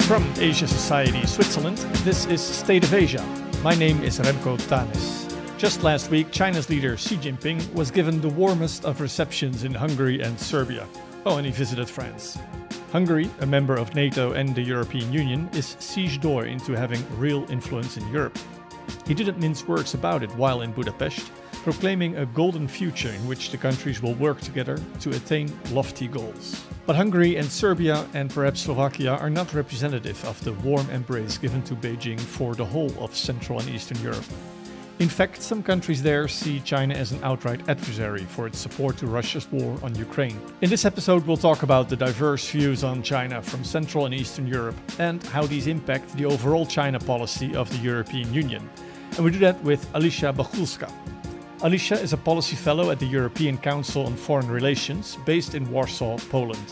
From Asia Society, Switzerland, this is State of Asia. My name is Remco Tanis. Just last week, China's leader Xi Jinping was given the warmest of receptions in Hungary and Serbia. Oh, and he visited France. Hungary, a member of NATO and the European Union, is sieged door into having real influence in Europe. He didn't mince words about it while in Budapest, proclaiming a golden future in which the countries will work together to attain lofty goals. But Hungary and Serbia and perhaps Slovakia are not representative of the warm embrace given to Beijing for the whole of Central and Eastern Europe. In fact, some countries there see China as an outright adversary for its support to Russia's war on Ukraine. In this episode, we'll talk about the diverse views on China from Central and Eastern Europe and how these impact the overall China policy of the European Union. And we do that with Alicja Bachulska. Alicja is a policy fellow at the European Council on Foreign Relations, based in Warsaw, Poland.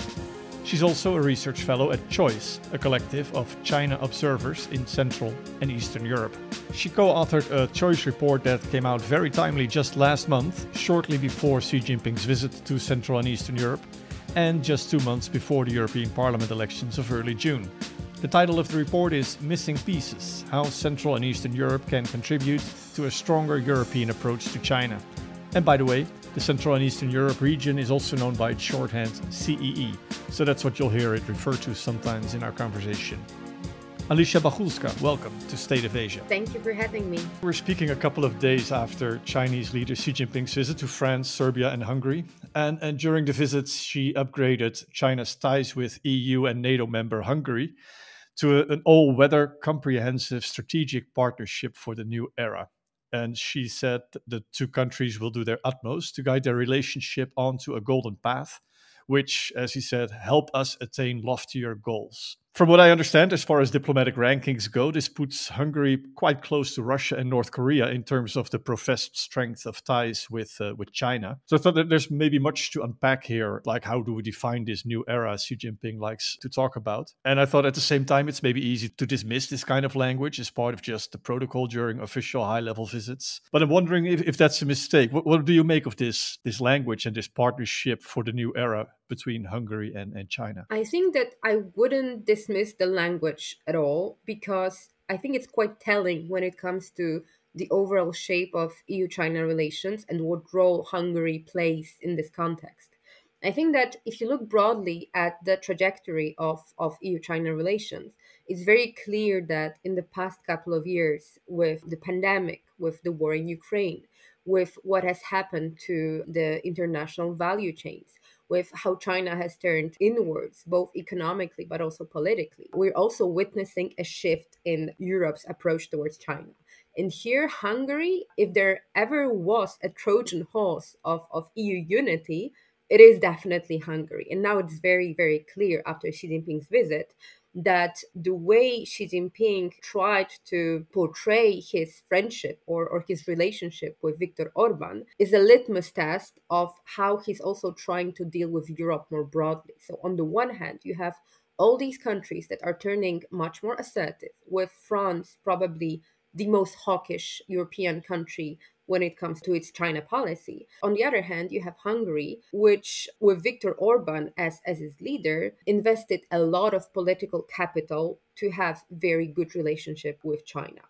She's also a research fellow at CHOICE, a collective of China observers in Central and Eastern Europe. She co-authored a CHOICE report that came out very timely just last month, shortly before Xi Jinping's visit to Central and Eastern Europe, and just 2 months before the European Parliament elections of early June. The title of the report is Missing Pieces: How Central and Eastern Europe Can Contribute to a Stronger European Approach to China. And by the way, the Central and Eastern Europe region is also known by its shorthand CEE, so that's what you'll hear it referred to sometimes in our conversation. Alicja Bachulska, welcome to State of Asia. Thank you for having me. We're speaking a couple of days after Chinese leader Xi Jinping's visit to France, Serbia and Hungary. And during the visits, she upgraded China's ties with EU and NATO member Hungary to an all-weather comprehensive strategic partnership for the new era. And she said the two countries will do their utmost to guide their relationship onto a golden path, which, as he said, help us attain loftier goals. From what I understand, as far as diplomatic rankings go, this puts Hungary quite close to Russia and North Korea in terms of the professed strength of ties with China. So I thought that there's maybe much to unpack here, like how do we define this new era Xi Jinping likes to talk about. And I thought at the same time, it's maybe easy to dismiss this kind of language as part of just the protocol during official high-level visits. But I'm wondering if that's a mistake. What do you make of this language and this partnership for the new era between Hungary and China? I think that I wouldn't dismiss the language at all, because I think it's quite telling when it comes to the overall shape of EU-China relations and what role Hungary plays in this context. I think that if you look broadly at the trajectory of EU-China relations, it's very clear that in the past couple of years, with the pandemic, with the war in Ukraine, with what has happened to the international value chains, with how China has turned inwards, both economically but also politically, we're also witnessing a shift in Europe's approach towards China. And here, Hungary, if there ever was a Trojan horse of EU unity, it is definitely Hungary. And now it's very, very clear after Xi Jinping's visit that the way Xi Jinping tried to portray his friendship or his relationship with Viktor Orban is a litmus test of how he's also trying to deal with Europe more broadly. So on the one hand, you have all these countries that are turning much more assertive, with France probably the most hawkish European country when it comes to its China policy. On the other hand, you have Hungary, which, with Viktor Orban as its leader, invested a lot of political capital to have very good relationship with China.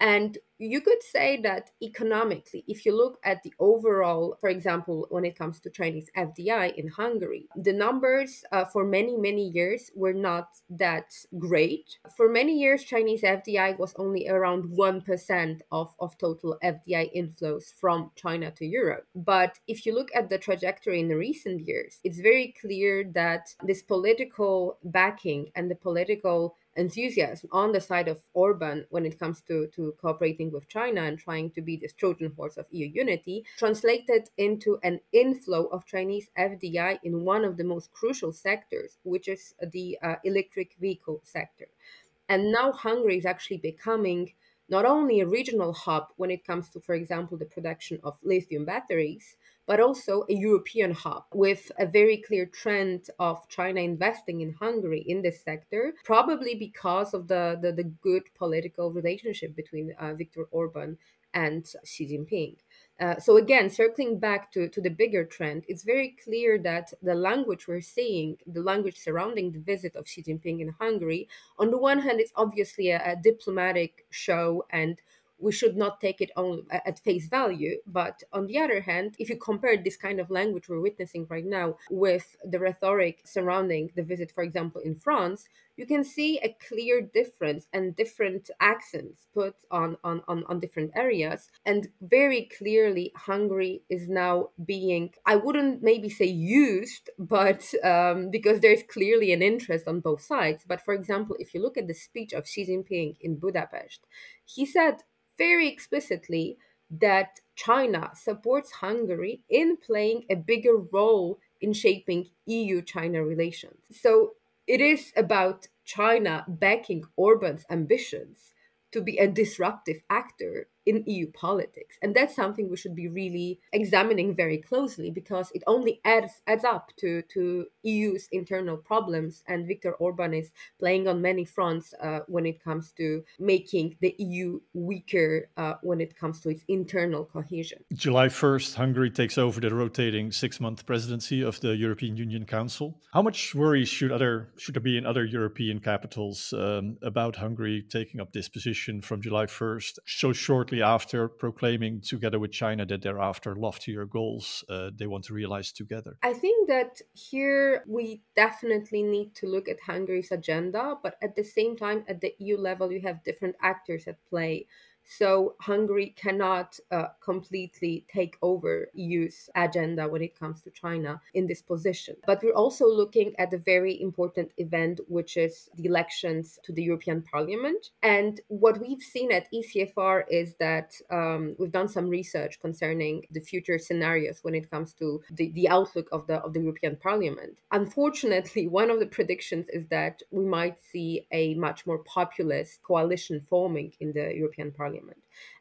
And you could say that economically, if you look at the overall, for example, when it comes to Chinese FDI in Hungary, the numbers for many, many years were not that great. For many years, Chinese FDI was only around 1% of total FDI inflows from China to Europe. But if you look at the trajectory in the recent years, it's very clear that this political backing and the political enthusiasm on the side of Orban when it comes to cooperating with China and trying to be this Trojan horse of EU unity translated into an inflow of Chinese FDI in one of the most crucial sectors, which is the electric vehicle sector. And now Hungary is actually becoming not only a regional hub when it comes to, for example, the production of lithium batteries, but also a European hub with a very clear trend of China investing in Hungary in this sector, probably because of the good political relationship between Viktor Orban and Xi Jinping. So again, circling back to the bigger trend, it's very clear that the language we're seeing, the language surrounding the visit of Xi Jinping in Hungary, on the one hand, it's obviously a diplomatic show, and we should not take it on at face value. But on the other hand, if you compare this kind of language we're witnessing right now with the rhetoric surrounding the visit, for example, in France, you can see a clear difference and different accents put on different areas. And very clearly, Hungary is now being, I wouldn't maybe say used, but because there's clearly an interest on both sides. But for example, if you look at the speech of Xi Jinping in Budapest, he said very explicitly that China supports Hungary in playing a bigger role in shaping EU-China relations. So it is about China backing Orban's ambitions to be a disruptive actor in EU politics. And that's something we should be really examining very closely, because it only adds up to EU's internal problems. And Viktor Orban is playing on many fronts when it comes to making the EU weaker when it comes to its internal cohesion. July 1st, Hungary takes over the rotating 6-month presidency of the European Union Council. How much worry should there be in other European capitals about Hungary taking up this position from July 1st, so shortly after proclaiming together with China that they're after loftier goals they want to realize together? I think that here we definitely need to look at Hungary's agenda, but at the same time, at the EU level, you have different actors at play. So Hungary cannot completely take over EU's agenda when it comes to China in this position. But we're also looking at a very important event, which is the elections to the European Parliament. And what we've seen at ECFR is that we've done some research concerning the future scenarios when it comes to the outlook of the European Parliament. Unfortunately, one of the predictions is that we might see a much more populist coalition forming in the European Parliament.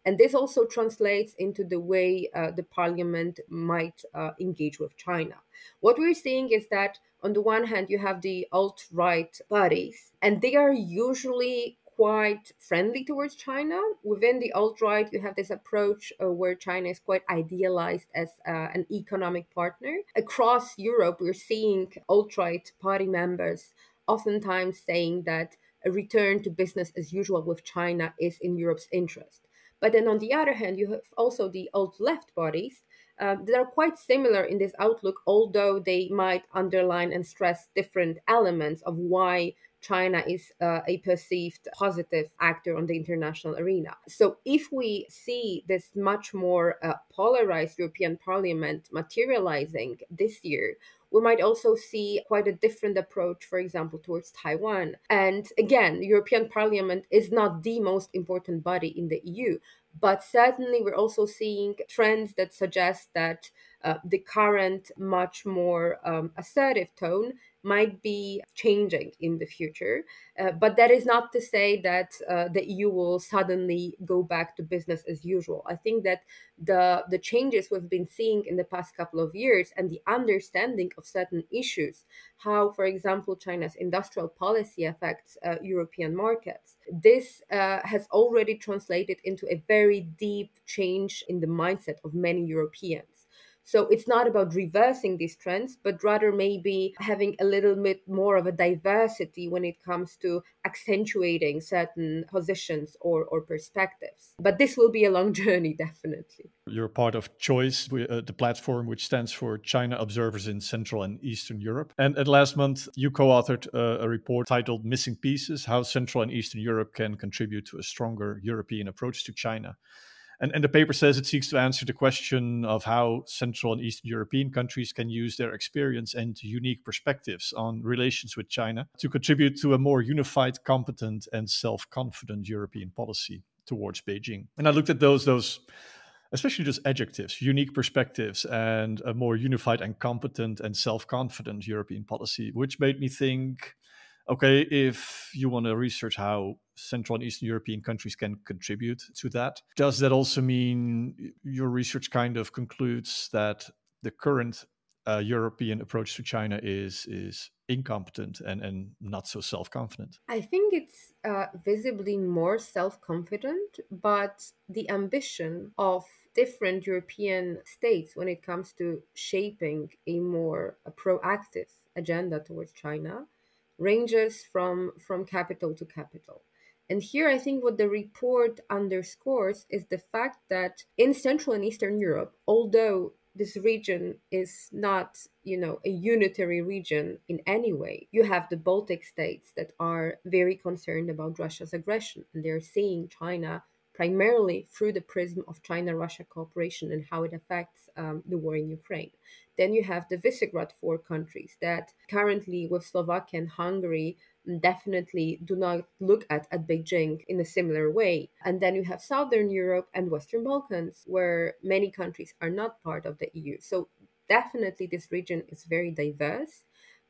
And this also translates into the way the parliament might engage with China. What we're seeing is that on the one hand, you have the alt-right parties, and they are usually quite friendly towards China. Within the alt-right, you have this approach where China is quite idealized as an economic partner. Across Europe, we're seeing alt-right party members oftentimes saying that a return to business as usual with China is in Europe's interest. But then on the other hand, you have also the alt-left bodies that are quite similar in this outlook, although they might underline and stress different elements of why China is a perceived positive actor on the international arena. So if we see this much more polarized European Parliament materializing this year, we might also see quite a different approach, for example, towards Taiwan. And again, the European Parliament is not the most important body in the EU, but certainly we're also seeing trends that suggest that the current much more assertive tone might be changing in the future. But that is not to say that the EU will suddenly go back to business as usual. I think that the changes we've been seeing in the past couple of years and the understanding of certain issues, how, for example, China's industrial policy affects European markets, this has already translated into a very deep change in the mindset of many Europeans. So it's not about reversing these trends, but rather maybe having a little bit more of a diversity when it comes to accentuating certain positions or perspectives. But this will be a long journey, definitely. You're part of Choice, the platform which stands for China Observers in Central and Eastern Europe. And last month, you co-authored a report titled Missing Pieces, How Central and Eastern Europe Can Contribute to a Stronger European Approach to China. And the paper says it seeks to answer the question of how Central and Eastern European countries can use their experience and unique perspectives on relations with China to contribute to a more unified, competent, and self-confident European policy towards Beijing. And I looked at those especially just adjectives, unique perspectives, and a more unified and competent and self-confident European policy, which made me think, okay, if you want to research how Central and Eastern European countries can contribute to that, does that also mean your research kind of concludes that the current European approach to China is incompetent and not so self-confident? I think it's visibly more self-confident, but the ambition of different European states when it comes to shaping a more proactive agenda towards China ranges from capital to capital. And here I think what the report underscores is the fact that in Central and Eastern Europe, although this region is not, a unitary region in any way. You have the Baltic states that are very concerned about Russia's aggression, and they're seeing China primarily through the prism of China-Russia cooperation and how it affects the war in Ukraine. Then you have the Visegrad four countries that currently, with Slovakia and Hungary, definitely do not look at Beijing in a similar way. And then you have Southern Europe and Western Balkans, where many countries are not part of the EU. So definitely this region is very diverse.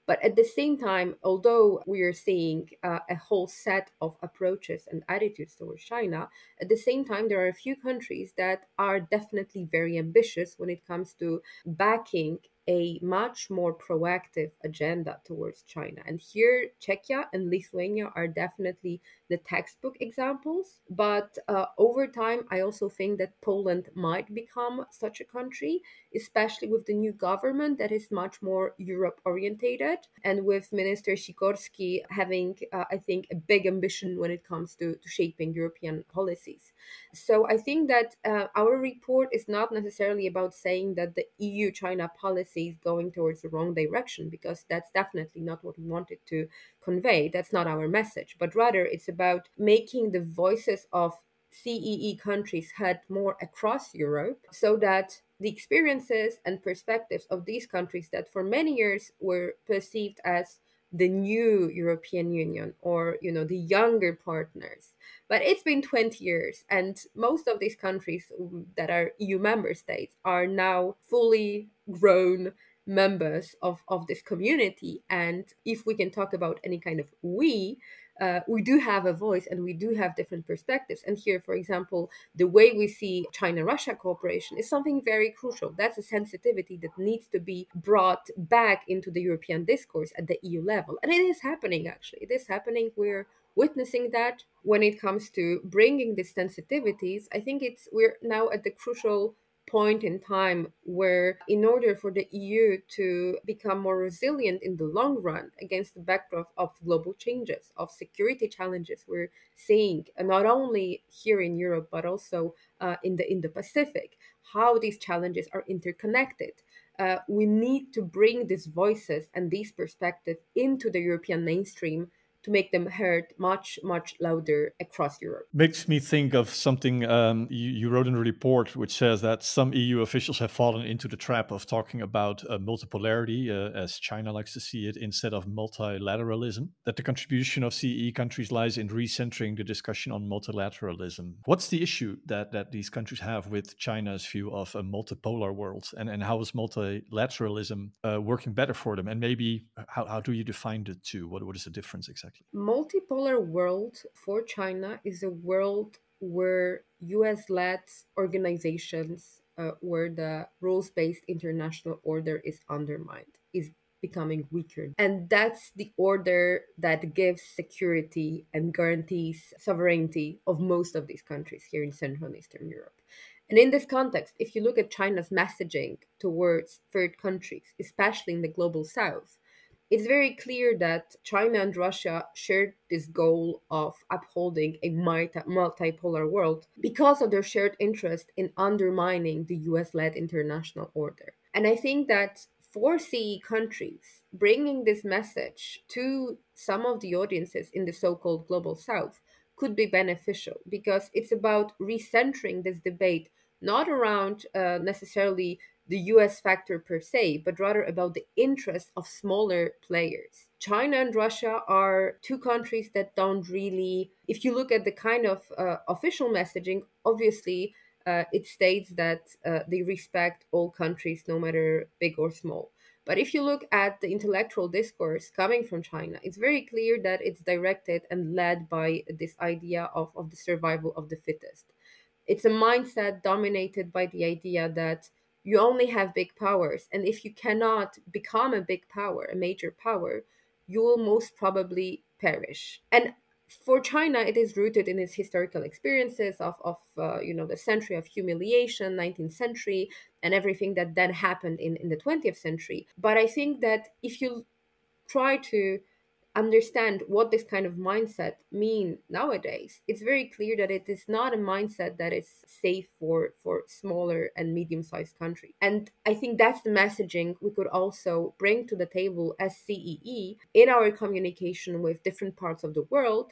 But at the same time, although we are seeing a whole set of approaches and attitudes towards China, at the same time, there are a few countries that are definitely very ambitious when it comes to backing a much more proactive agenda towards China. And here, Czechia and Lithuania are definitely the textbook examples. But over time, I also think that Poland might become such a country, especially with the new government that is much more Europe orientated, and with Minister Sikorski having, I think, a big ambition when it comes to shaping European policies. So I think that our report is not necessarily about saying that the EU-China policy is going towards the wrong direction, because that's definitely not what we wanted to convey. That's not our message, but rather it's about making the voices of CEE countries heard more across Europe, so that the experiences and perspectives of these countries that for many years were perceived as the new European Union, or the younger partners. But it's been 20 years, and most of these countries that are EU member states are now fully grown members of this community. And if we can talk about any kind of we do have a voice and we do have different perspectives. And here, for example, the way we see China-Russia cooperation is something very crucial. That's a sensitivity that needs to be brought back into the European discourse at the EU level. And it is happening, actually. It is happening. We're witnessing that when it comes to bringing these sensitivities. I think we're now at the crucial point in time where, in order for the EU to become more resilient in the long run against the backdrop of global changes, of security challenges we're seeing, not only here in Europe but also in the Pacific, how these challenges are interconnected. We need to bring these voices and these perspectives into the European mainstream to make them heard much, much louder across Europe. Makes me think of something you wrote in a report, which says that some EU officials have fallen into the trap of talking about multipolarity, as China likes to see it, instead of multilateralism, that the contribution of CE countries lies in recentering the discussion on multilateralism. What's the issue that these countries have with China's view of a multipolar world, and how is multilateralism working better for them? And maybe how do you define the two? What is the difference exactly? Multipolar world for China is a world where US-led organizations, where the rules-based international order is undermined, is becoming weaker. And that's the order that gives security and guarantees sovereignty of most of these countries here in Central and Eastern Europe. And in this context, if you look at China's messaging towards third countries, especially in the global south, it's very clear that China and Russia shared this goal of upholding a multipolar world because of their shared interest in undermining the US-led international order. And I think that for CE countries, bringing this message to some of the audiences in the so-called global south could be beneficial, because it's about recentering this debate not around necessarily the US factor per se, but rather about the interests of smaller players. China and Russia are two countries that don't really, if you look at the kind of official messaging, obviously it states that they respect all countries, no matter big or small. But if you look at the intellectual discourse coming from China, it's very clear that it's directed and led by this idea of the survival of the fittest. It's a mindset dominated by the idea that you only have big powers, and if you cannot become a big power, a major power, you will most probably perish. And For China, it is rooted in its historical experiences of the century of humiliation, 19th century, and everything that then happened in the 20th century. But I think that if you try to understand what this kind of mindset mean nowadays, it's very clear that it is not a mindset that is safe for smaller and medium-sized countries. And I think that's the messaging we could also bring to the table as CEE in our communication with different parts of the world,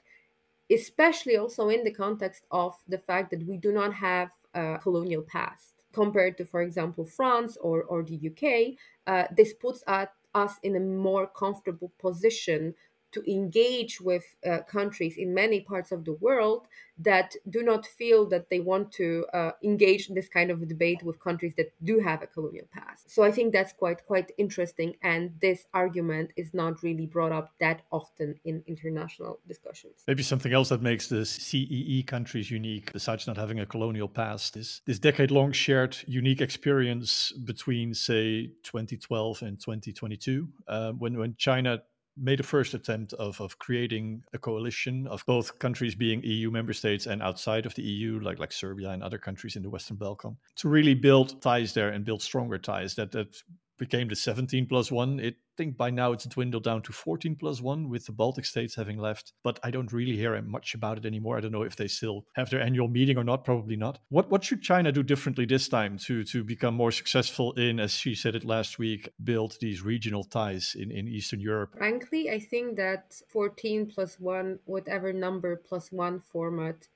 especially also in the context of the fact that we do not have a colonial past compared to, for example, France or the UK. This puts us in a more comfortable position to engage with countries in many parts of the world that do not feel that they want to engage in this kind of debate with countries that do have a colonial past. So I think that's quite interesting, and this argument is not really brought up that often in international discussions. Maybe something else that makes the CEE countries unique, besides not having a colonial past, is this decade-long shared unique experience between, say, 2012 and 2022, when China made a first attempt of creating a coalition of both countries being EU member states and outside of the EU, like Serbia and other countries in the Western Balkan, to really build ties there and build stronger ties. That became the 17 plus 1. I think by now it's dwindled down to 14 plus 1 with the Baltic states having left. But I don't really hear much about it anymore. I don't know if they still have their annual meeting or not. Probably not. What should China do differently this time to become more successful in, as she said it last week, build these regional ties in Eastern Europe? Frankly, I think that 14 plus 1, whatever number plus 1 format,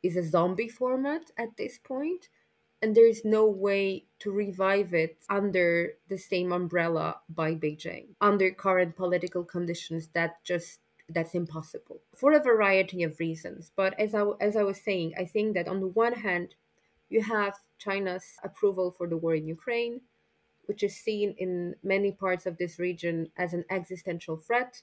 is a zombie format at this point, and there is no way to revive it under the same umbrella by Beijing. Under current political conditions, that's impossible for a variety of reasons. But as I was saying, I think that on the one hand, you have China's approval for the war in Ukraine, which is seen in many parts of this region as an existential threat.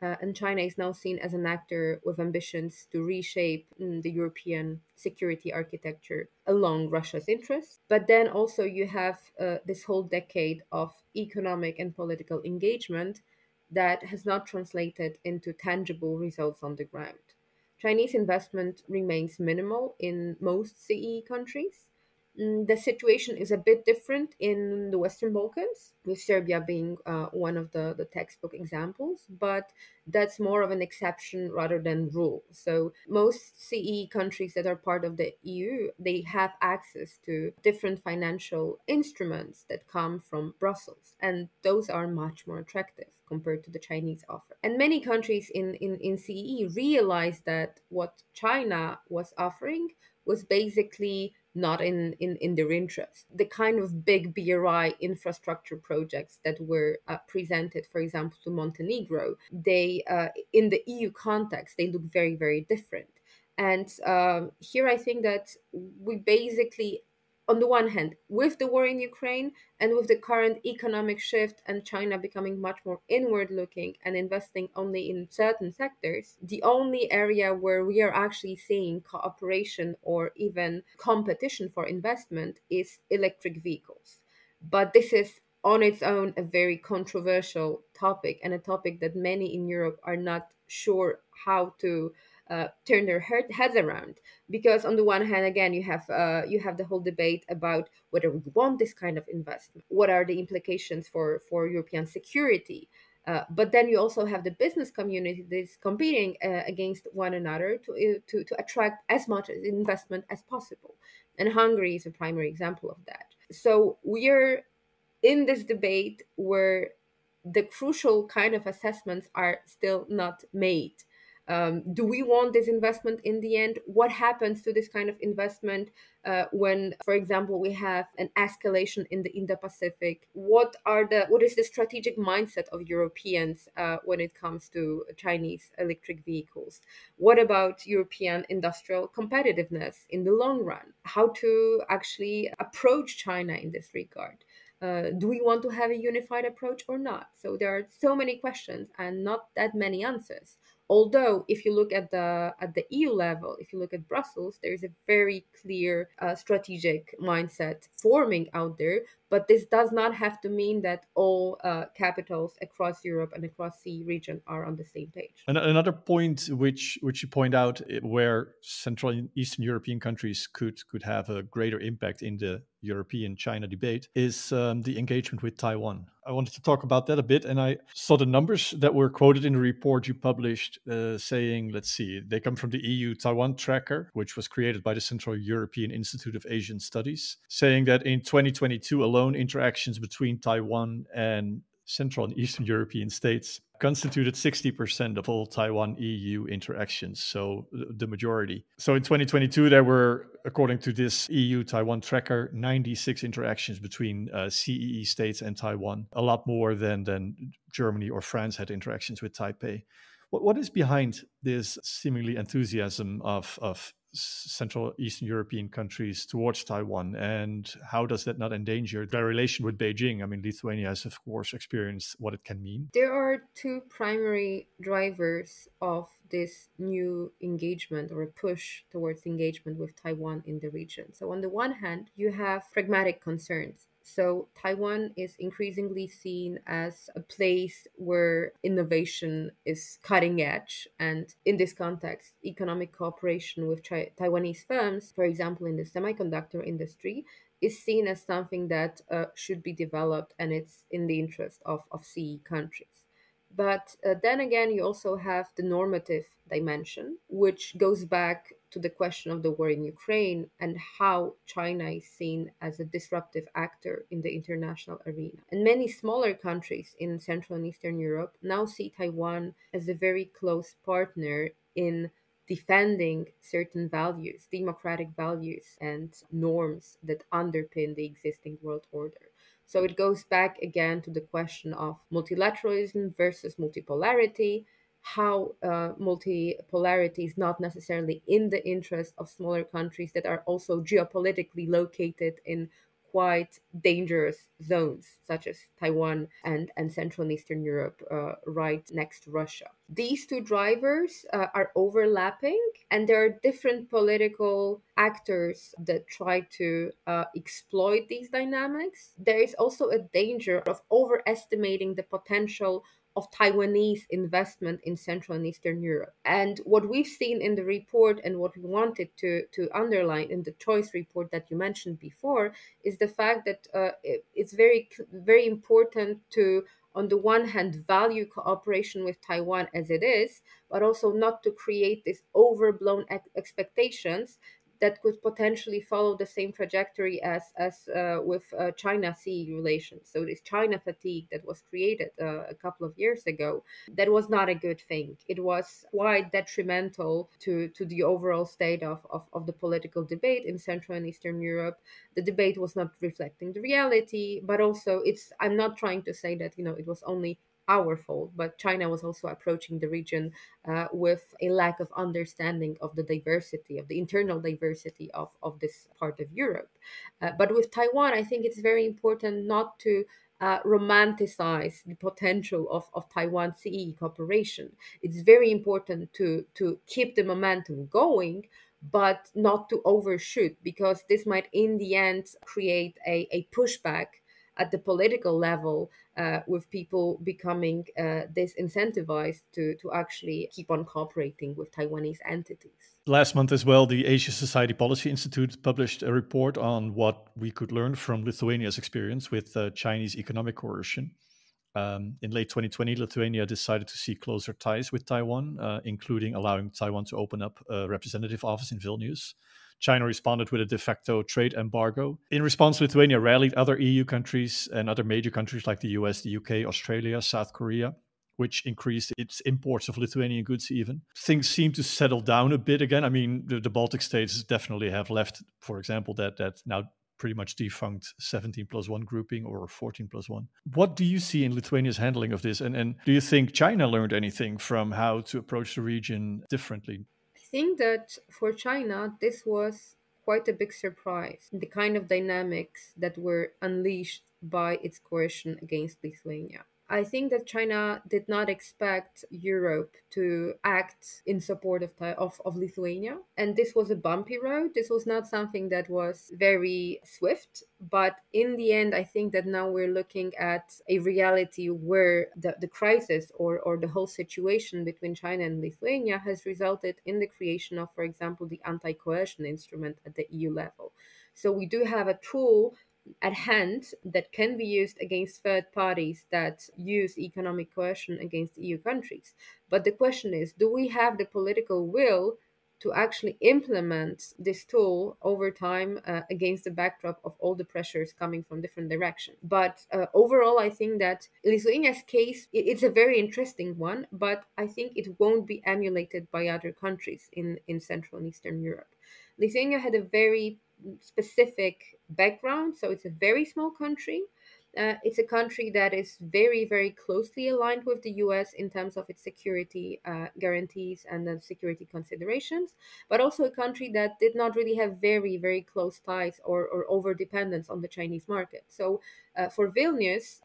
And China is now seen as an actor with ambitions to reshape the European security architecture along Russia's interests. But then also you have this whole decade of economic and political engagement that has not translated into tangible results on the ground. Chinese investment remains minimal in most CE countries. The situation is a bit different in the Western Balkans, with Serbia being one of the textbook examples, but that's more of an exception rather than rule. So most CE countries that are part of the EU, they have access to different financial instruments that come from Brussels, and those are much more attractive compared to the Chinese offer. And many countries in CE realized that what China was offering was basically not in their interest. The kind of big BRI infrastructure projects that were presented, for example, to Montenegro, they in the EU context, they look very, very different. And here I think that we basically, on the one hand, with the war in Ukraine and with the current economic shift and China becoming much more inward looking and investing only in certain sectors, the only area where we are actually seeing cooperation or even competition for investment is electric vehicles. But this is on its own a very controversial topic, and a topic that many in Europe are not sure how to turn their heads around, because on the one hand, again, you have the whole debate about whether we want this kind of investment, what are the implications for European security, but then you also have the business community that is competing against one another to attract as much investment as possible, and Hungary is a primary example of that. So we're in this debate where the crucial kind of assessments are still not made. Do we want this investment in the end? What happens to this kind of investment when, for example, we have an escalation in the Indo-Pacific? What is the strategic mindset of Europeans when it comes to Chinese electric vehicles? What about European industrial competitiveness in the long run? How to actually approach China in this regard? Do we want to have a unified approach or not? So there are so many questions and not that many answers. Although, if you look at the EU level, if you look at Brussels, there is a very clear strategic mindset forming out there But this does not have to mean that all capitals across Europe and across the region are on the same page. Another point which you point out, where Central and Eastern European countries could have a greater impact in the European China debate, is the engagement with Taiwan. I wanted to talk about that a bit, and I saw the numbers that were quoted in the report you published, saying, let's see, they come from the EU Taiwan tracker, which was created by the Central European Institute of Asian Studies, saying that in 2022 alone, interactions between Taiwan and Central and Eastern European states constituted 60% of all Taiwan EU interactions, so the majority. So in 2022, there were, according to this EU Taiwan tracker, 96 interactions between CEE states and Taiwan, a lot more than Germany or France had interactions with Taipei. What is behind this seemingly enthusiasm of Central Eastern European countries towards Taiwan, and how does that not endanger their relation with Beijing? I mean, Lithuania has, of course, experienced what it can mean. There are two primary drivers of this new engagement or a push towards engagement with Taiwan in the region. So, on the one hand, you have pragmatic concerns. So, Taiwan is increasingly seen as a place where innovation is cutting edge. And in this context, economic cooperation with Taiwanese firms, for example, in the semiconductor industry, is seen as something that should be developed, and it's in the interest of CE countries. But then again, you also have the normative dimension, which goes back to the question of the war in Ukraine and how China is seen as a disruptive actor in the international arena. And many smaller countries in Central and Eastern Europe now see Taiwan as a very close partner in defending certain values, democratic values and norms that underpin the existing world order. So it goes back again to the question of multilateralism versus multipolarity, how multipolarity is not necessarily in the interest of smaller countries that are also geopolitically located in quite dangerous zones, such as Taiwan and Central and Eastern Europe, right next to Russia. These two drivers are overlapping, and there are different political actors that try to exploit these dynamics. There is also a danger of overestimating the potential of Taiwanese investment in Central and Eastern Europe. And what we've seen in the report and what we wanted to underline in the choice report that you mentioned before is the fact that it's very important to, on the one hand, value cooperation with Taiwan as it is, but also not to create these overblown expectations that could potentially follow the same trajectory as with China-CE relations. So this China fatigue that was created a couple of years ago, that was not a good thing. It was quite detrimental to the overall state of the political debate in Central and Eastern Europe. The debate was not reflecting the reality, but also I'm not trying to say that, it was only our fault, but China was also approaching the region with a lack of understanding of the diversity, of the internal diversity of this part of Europe. But with Taiwan, I think it's very important not to romanticize the potential of Taiwan CE cooperation. It's very important to keep the momentum going, but not to overshoot, because this might in the end create a pushback at the political level, with people becoming disincentivized to actually keep on cooperating with Taiwanese entities. Last month as well, the Asia Society Policy Institute published a report on what we could learn from Lithuania's experience with Chinese economic coercion. In late 2020, Lithuania decided to seek closer ties with Taiwan, including allowing Taiwan to open up a representative office in Vilnius. China responded with a de facto trade embargo. In response, Lithuania rallied other EU countries and other major countries like the US, the UK, Australia, South Korea, which increased its imports of Lithuanian goods even. Things seem to settle down a bit again. I mean, the Baltic states definitely have left, for example, that now pretty much defunct 17+1 grouping or 14+1. What do you see in Lithuania's handling of this? And do you think China learned anything from how to approach the region differently? I think that for China, this was quite a big surprise, the kind of dynamics that were unleashed by its coercion against Lithuania. I think that China did not expect Europe to act in support of Lithuania. And this was a bumpy road. This was not something that was very swift. But in the end, I think that now we're looking at a reality where the crisis or the whole situation between China and Lithuania has resulted in the creation of, for example, the anti-coercion instrument at the EU level. So we do have a tool at hand that can be used against third parties that use economic coercion against EU countries. But the question is, do we have the political will to actually implement this tool over time against the backdrop of all the pressures coming from different directions? But overall, I think that Lithuania's case, it's a very interesting one, but I think it won't be emulated by other countries in Central and Eastern Europe. Lithuania had a very specific background. So it's a very small country. It's a country that is very, very closely aligned with the US in terms of its security guarantees and the security considerations, but also a country that did not really have very, very close ties or over dependence on the Chinese market. So for Vilnius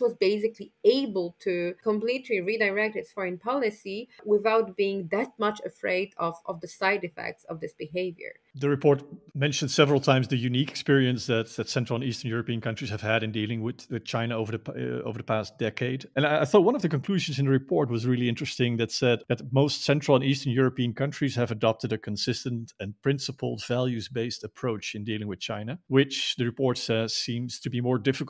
was basically able to completely redirect its foreign policy without being that much afraid of the side effects of this behavior. The report mentioned several times the unique experience that Central and Eastern European countries have had in dealing with China over the past decade. And I thought one of the conclusions in the report was really interesting, that said that most Central and Eastern European countries have adopted a consistent and principled values-based approach in dealing with China, which the report says seems to be more difficult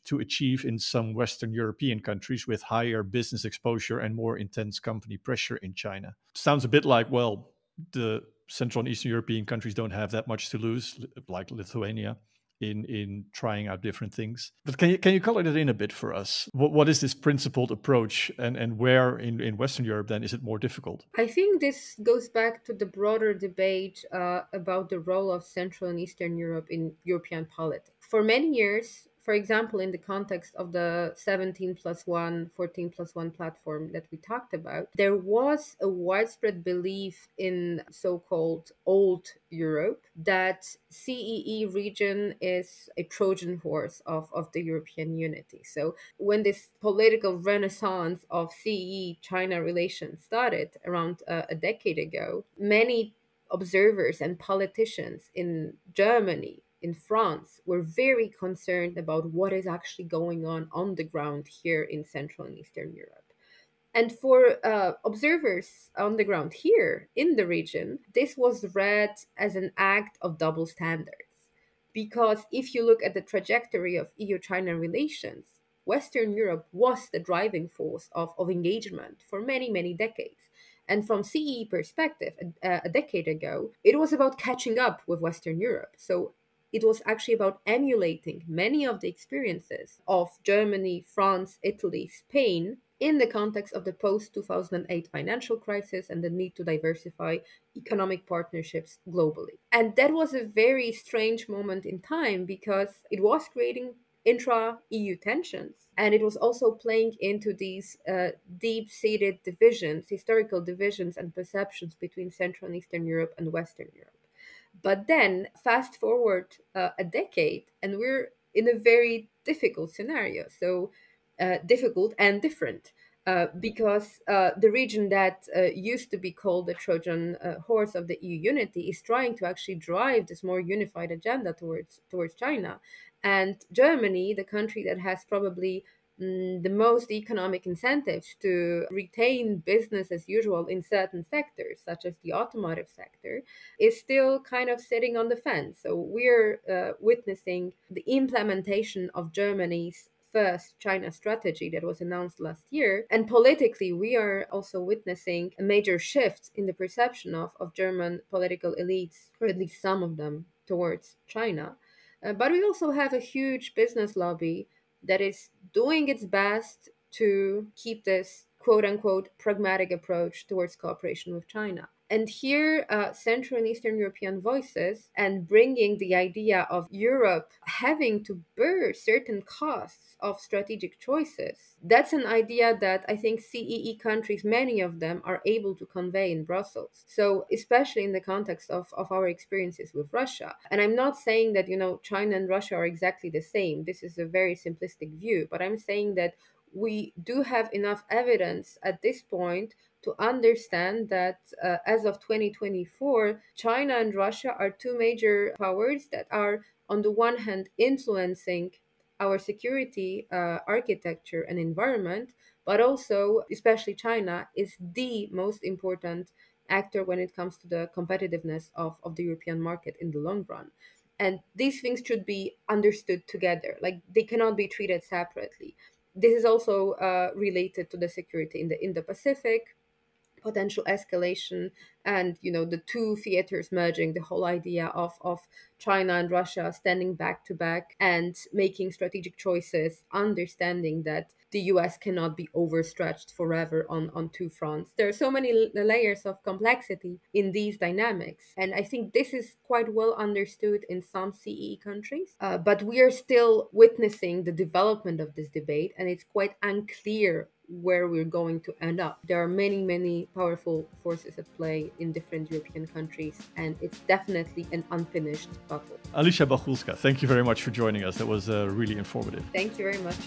to achieve in some Western European countries with higher business exposure and more intense company pressure in China. Sounds a bit like, well, the Central and Eastern European countries don't have that much to lose, like Lithuania, in trying out different things. But can you color that in a bit for us? What is this principled approach, and where in Western Europe then is it more difficult? I think this goes back to the broader debate about the role of Central and Eastern Europe in European politics. For many years, for example, in the context of the 17 plus 1, 14 plus 1 platform that we talked about, there was a widespread belief in so-called old Europe that CEE region is a Trojan horse of the European unity. So when this political renaissance of CEE-China relations started around a decade ago, many observers and politicians in Germany, in France, were very concerned about what is actually going on the ground here in Central and Eastern Europe. And for observers on the ground here in the region, this was read as an act of double standards. Because if you look at the trajectory of EU-China relations, Western Europe was the driving force of engagement for many, many decades. And from CEE perspective, a decade ago, it was about catching up with Western Europe. So it was actually about emulating many of the experiences of Germany, France, Italy, Spain in the context of the post-2008 financial crisis and the need to diversify economic partnerships globally. And that was a very strange moment in time because it was creating intra-EU tensions, and it was also playing into these deep-seated divisions, historical divisions and perceptions between Central and Eastern Europe and Western Europe. But then fast forward a decade, and we're in a very difficult scenario. So difficult and different. Because the region that used to be called the Trojan horse of the EU unity is trying to actually drive this more unified agenda towards China. And Germany, the country that has probably the most economic incentives to retain business as usual in certain sectors, such as the automotive sector, is still kind of sitting on the fence. So we're witnessing the implementation of Germany's first China strategy that was announced last year. And politically, we are also witnessing a major shift in the perception of German political elites, or at least some of them, towards China. But we also have a huge business lobby that is doing its best to keep this quote unquote pragmatic approach towards cooperation with China. And here, Central and Eastern European voices and bringing the idea of Europe having to bear certain costs of strategic choices, that's an idea that I think CEE countries, many of them, are able to convey in Brussels. So especially in the context of our experiences with Russia. And I'm not saying that, China and Russia are exactly the same. This is a very simplistic view, but I'm saying that we do have enough evidence at this point to understand that as of 2024, China and Russia are two major powers that are, on the one hand, influencing our security architecture and environment, but also, especially China, is the most important actor when it comes to the competitiveness of the European market in the long run. And these things should be understood together, like they cannot be treated separately. This is also related to the security in the Indo-Pacific, potential escalation, and the two theaters merging, the whole idea of China and Russia standing back to back and making strategic choices, understanding that the US cannot be overstretched forever on two fronts. There are so many layers of complexity in these dynamics, and I think this is quite well understood in some CEE countries, but we are still witnessing the development of this debate, and it's quite unclear where we're going to end up. There are many, many powerful forces at play in different European countries, and it's definitely an unfinished battle. Alicja Bachulska, thank you very much for joining us. That was really informative. Thank you very much.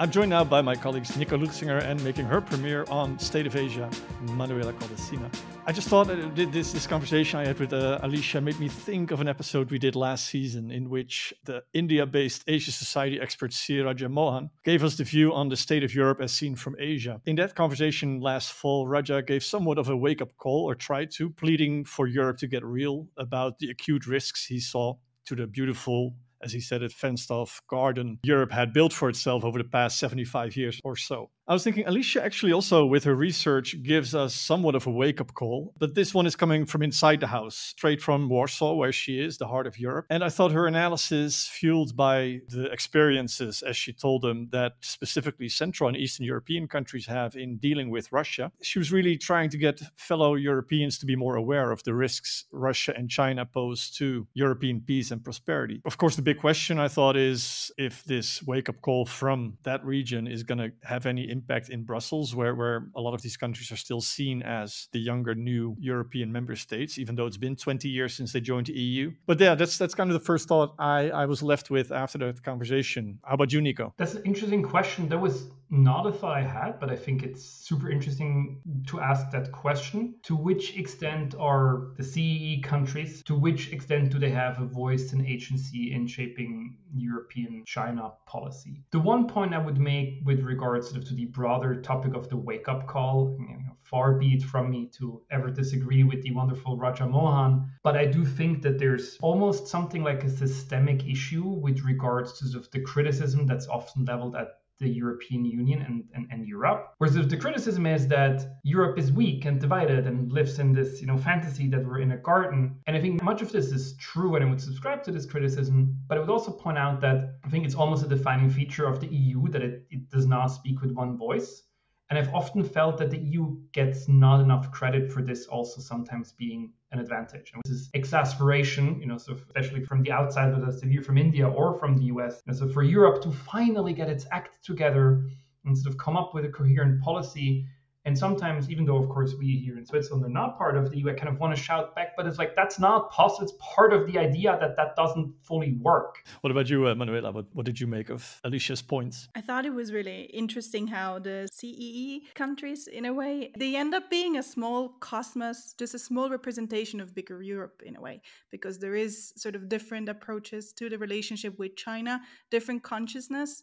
I'm joined now by my colleagues Nico Luxinger and making her premiere on State of Asia, Manuela Codesina. I just thought that this conversation I had with Alicja made me think of an episode we did last season in which the India-based Asia Society expert C. Raja Mohan gave us the view on the state of Europe as seen from Asia. In that conversation last fall, Raja gave somewhat of a wake-up call, or tried to, pleading for Europe to get real about the acute risks he saw to the beautiful, as he said, it fenced-off garden Europe had built for itself over the past 75 years or so. I was thinking Alicja actually also, with her research, gives us somewhat of a wake-up call, but this one is coming from inside the house, straight from Warsaw, where she is, the heart of Europe. And I thought her analysis, fueled by the experiences, as she told them, that specifically Central and Eastern European countries have in dealing with Russia, she was really trying to get fellow Europeans to be more aware of the risks Russia and China pose to European peace and prosperity. Of course, the big question, I thought, is if this wake-up call from that region is going to have any impact in Brussels, where a lot of these countries are still seen as the younger new European member states, even though it's been 20 years since they joined the EU. But yeah, that's kind of the first thought I was left with after that conversation. How about you, Nico? That's an interesting question. That was not a thought I had, but I think it's super interesting to ask that question. To which extent are the CEE countries, to which extent do they have a voice and agency in shaping European China policy? The one point I would make with regards to the broader topic of the wake-up call, far be it from me to ever disagree with the wonderful Raja Mohan, but I do think that there's almost something like a systemic issue with regards to sort of the criticism that's often leveled at the European Union and Europe, where sort of the criticism is that Europe is weak and divided and lives in this fantasy that we're in a garden. And I think much of this is true, and I would subscribe to this criticism, but I would also point out that I think it's almost a defining feature of the EU that it does not speak with one voice. And I've often felt that the EU gets not enough credit for this also sometimes being an advantage. And this is exasperation, so especially from the outside, whether it's the view from India or from the US. And so for Europe to finally get its act together and sort of come up with a coherent policy. And sometimes, even though, of course, we here in Switzerland are not part of the EU, I kind of want to shout back, but it's like, that's not possible. It's part of the idea that doesn't fully work. What about you, Manuela? What did you make of Alicia's points? I thought it was really interesting how the CEE countries, in a way, they end up being a small cosmos, just a small representation of bigger Europe, in a way, because there is sort of different approaches to the relationship with China, different consciousness,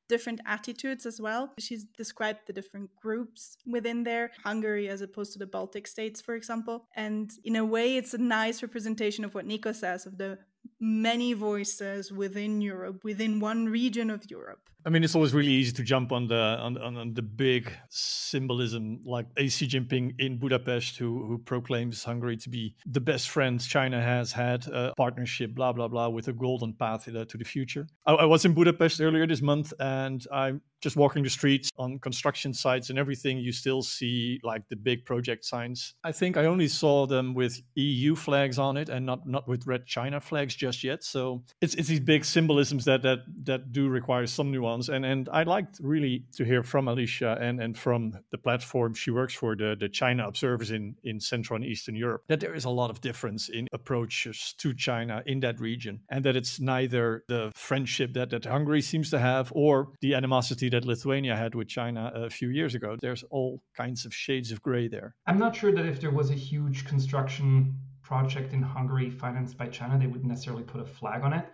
different attitudes as well. She's described the different groups within there, Hungary as opposed to the Baltic states, for example. And in a way, it's a nice representation of what Nico says, of the many voices within Europe, within one region of Europe. I mean, it's always really easy to jump on the big symbolism, like Xi Jinping in Budapest, who proclaims Hungary to be the best friend China has had, a partnership, blah, blah, blah, with a golden path to the future. I was in Budapest earlier this month, and I'm just walking the streets on construction sites and everything. You still see like the big project signs. I think I only saw them with EU flags on it and not with red China flags just yet. So it's these big symbolisms that do require some nuance. And I liked really to hear from Alicja and from the platform she works for, the China observers in Central and Eastern Europe, that there is a lot of difference in approaches to China in that region, and that it's neither the friendship that Hungary seems to have or the animosity that Lithuania had with China a few years ago. There's all kinds of shades of gray there. I'm not sure that if there was a huge construction project in Hungary financed by China, they would necessarily put a flag on it.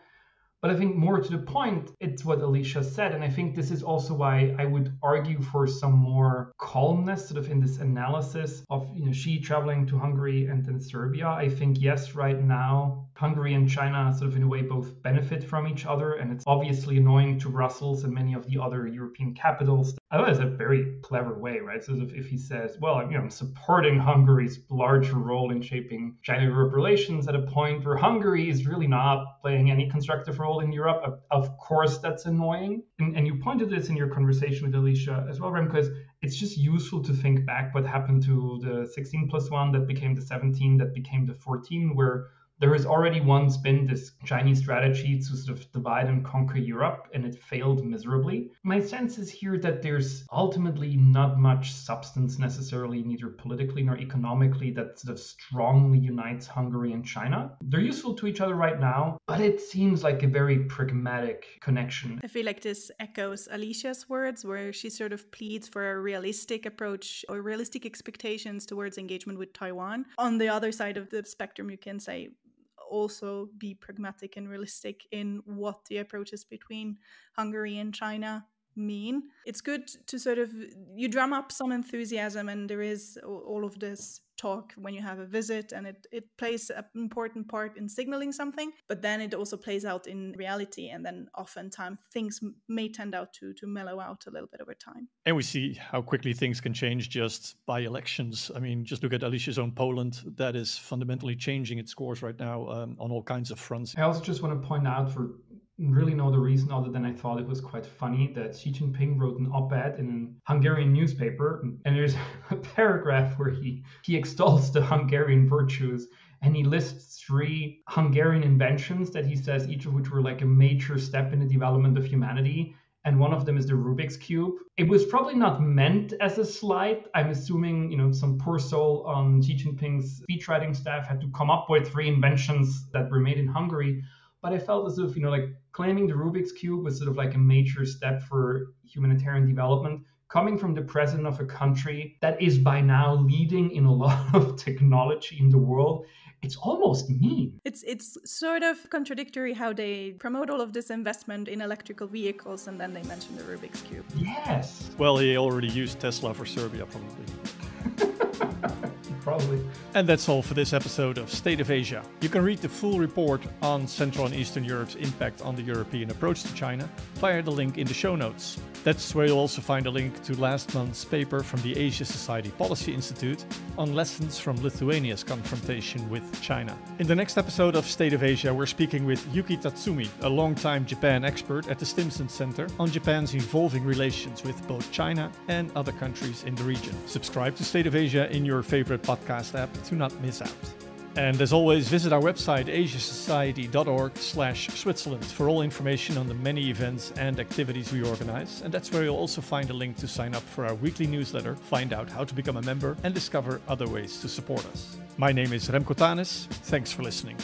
But I think more to the point, it's what Alicja said. And I think this is also why I would argue for some more calmness sort of in this analysis of Xi traveling to Hungary and then Serbia. I think, yes, right now, Hungary and China sort of in a way both benefit from each other. And it's obviously annoying to Brussels and many of the other European capitals. I thought it's a very clever way, right? So if he says, well, I'm supporting Hungary's larger role in shaping China-Europe relations at a point where Hungary is really not playing any constructive role in Europe, of course, that's annoying. And you pointed this in your conversation with Alicja as well, Rem, because it's just useful to think back what happened to the 16+1 that became the 17, that became the 14, where there has already once been this Chinese strategy to sort of divide and conquer Europe, and it failed miserably. My sense is here that there's ultimately not much substance necessarily, neither politically nor economically, that sort of strongly unites Hungary and China. They're useful to each other right now, but it seems like a very pragmatic connection. I feel like this echoes Alicia's words, where she sort of pleads for a realistic approach or realistic expectations towards engagement with Taiwan. On the other side of the spectrum, you can say, also be pragmatic and realistic in what the approaches between Hungary and China mean. It's good to sort of, you drum up some enthusiasm, and there is all of this talk when you have a visit, and it plays an important part in signaling something, but then it also plays out in reality, and then oftentimes things may tend out to mellow out a little bit over time. And we see how quickly things can change just by elections. I mean, just look at Alicia's own Poland. That is fundamentally changing its course right now on all kinds of fronts. I also just want to point out, for really no other reason other than I thought it was quite funny, that Xi Jinping wrote an op-ed in a Hungarian newspaper, and there's a paragraph where he extols the Hungarian virtues, and he lists 3 Hungarian inventions that he says each of which were like a major step in the development of humanity. And one of them is the Rubik's Cube. It was probably not meant as a slight. I'm assuming, some poor soul on Xi Jinping's speechwriting staff had to come up with 3 inventions that were made in Hungary. But I felt as if, claiming the Rubik's Cube was sort of like a major step for humanitarian development, coming from the president of a country that is by now leading in a lot of technology in the world. It's almost mean. It's sort of contradictory how they promote all of this investment in electrical vehicles, and then they mention the Rubik's Cube. Yes. Well, he already used Tesla for Serbia, probably. Probably. And that's all for this episode of State of Asia. You can read the full report on Central and Eastern Europe's impact on the European approach to China via the link in the show notes. That's where you'll also find a link to last month's paper from the Asia Society Policy Institute on lessons from Lithuania's confrontation with China. In the next episode of State of Asia, we're speaking with Yuki Tatsumi, a longtime Japan expert at the Stimson Center, on Japan's evolving relations with both China and other countries in the region. Subscribe to State of Asia in your favorite podcast app to not miss out. And as always, visit our website asiasociety.org/Switzerland for all information on the many events and activities we organize. And that's where you'll also find a link to sign up for our weekly newsletter, find out how to become a member, and discover other ways to support us. My name is Remco Tanis. Thanks for listening.